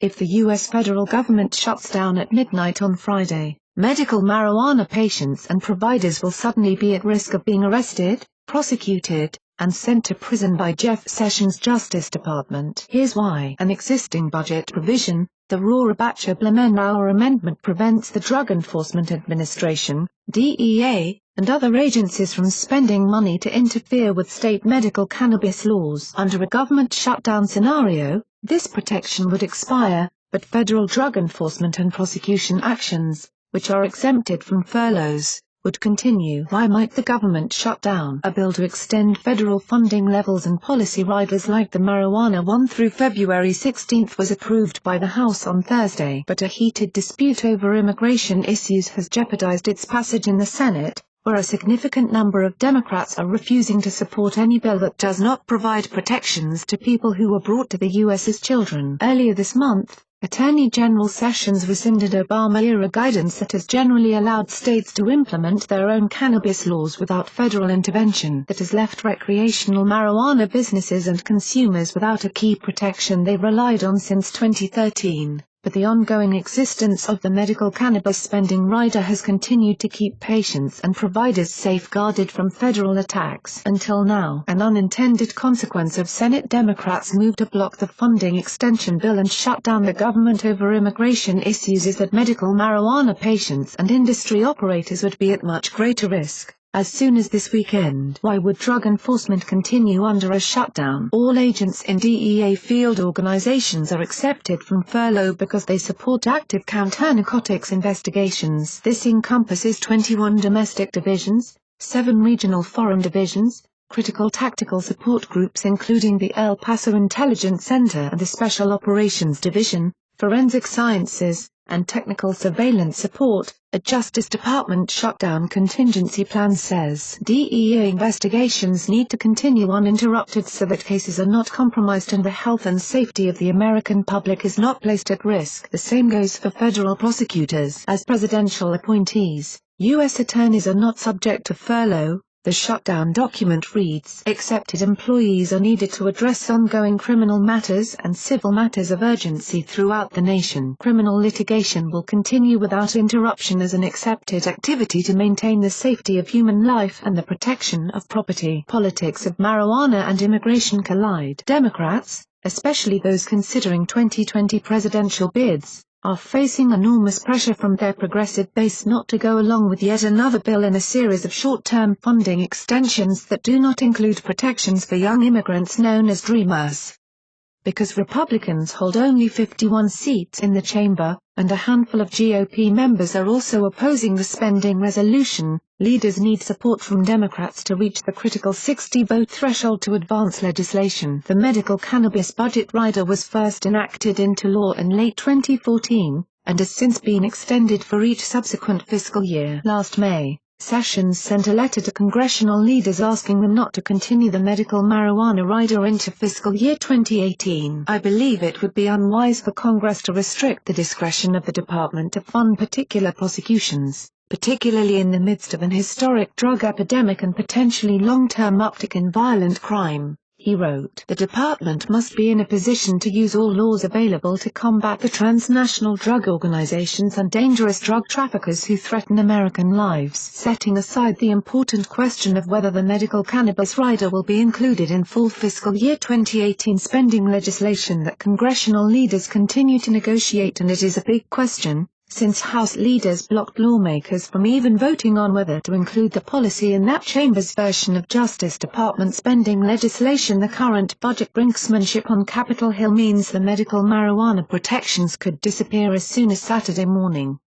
if the U.S. federal government shuts down at midnight on Friday, medical marijuana patients and providers will suddenly be at risk of being arrested, prosecuted, and sent to prison by Jeff Sessions' Justice Department. Here's why. An existing budget provision, the Rohrabacher-Blumenauer Amendment, prevents the Drug Enforcement Administration, DEA, and other agencies from spending money to interfere with state medical cannabis laws. Under a government shutdown scenario, this protection would expire, but federal drug enforcement and prosecution actions, which are exempted from furloughs, would continue. Why might the government shut down? A bill to extend federal funding levels and policy riders like the marijuana one through February 16 was approved by the House on Thursday, but a heated dispute over immigration issues has jeopardized its passage in the Senate, where a significant number of Democrats are refusing to support any bill that does not provide protections to people who were brought to the U.S. as children. Earlier this month, Attorney General Sessions rescinded Obama-era guidance that has generally allowed states to implement their own cannabis laws without federal intervention. That has left recreational marijuana businesses and consumers without a key protection they've relied on since 2013. But the ongoing existence of the medical cannabis spending rider has continued to keep patients and providers safeguarded from federal attacks. Until now, an unintended consequence of Senate Democrats' move to block the funding extension bill and shut down the government over immigration issues is that medical marijuana patients and industry operators would be at much greater risk. As soon as this weekend. Why would drug enforcement continue under a shutdown? All agents in DEA field organizations are accepted from furlough because they support active counter-narcotics investigations. This encompasses 21 domestic divisions, 7 regional foreign divisions, critical tactical support groups including the El Paso Intelligence Center and the Special Operations Division, forensic sciences, and technical surveillance support. A Justice Department shutdown contingency plan says DEA investigations need to continue uninterrupted so that cases are not compromised and the health and safety of the American public is not placed at risk. The same goes for federal prosecutors. As presidential appointees, U.S. attorneys are not subject to furlough. The shutdown document reads: accepted employees are needed to address ongoing criminal matters and civil matters of urgency throughout the nation. Criminal litigation will continue without interruption as an accepted activity to maintain the safety of human life and the protection of property. Politics of marijuana and immigration collide. Democrats, especially those considering 2020 presidential bids, are facing enormous pressure from their progressive base not to go along with yet another bill in a series of short-term funding extensions that do not include protections for young immigrants known as Dreamers. Because Republicans hold only 51 seats in the chamber, and a handful of GOP members are also opposing the spending resolution, leaders need support from Democrats to reach the critical 60-vote threshold to advance legislation. The medical cannabis budget rider was first enacted into law in late 2014, and has since been extended for each subsequent fiscal year. Last May, Sessions sent a letter to congressional leaders asking them not to continue the medical marijuana rider into fiscal year 2018. I believe it would be unwise for Congress to restrict the discretion of the department to fund particular prosecutions, particularly in the midst of an historic drug epidemic and potentially long-term uptick in violent crime. He wrote, the department must be in a position to use all laws available to combat the transnational drug organizations and dangerous drug traffickers who threaten American lives. Setting aside the important question of whether the medical cannabis rider will be included in full fiscal year 2018 spending legislation that congressional leaders continue to negotiate, and it is a big question, since House leaders blocked lawmakers from even voting on whether to include the policy in that chamber's version of Justice Department spending legislation. The current budget brinksmanship on Capitol Hill means the medical marijuana protections could disappear as soon as Saturday morning.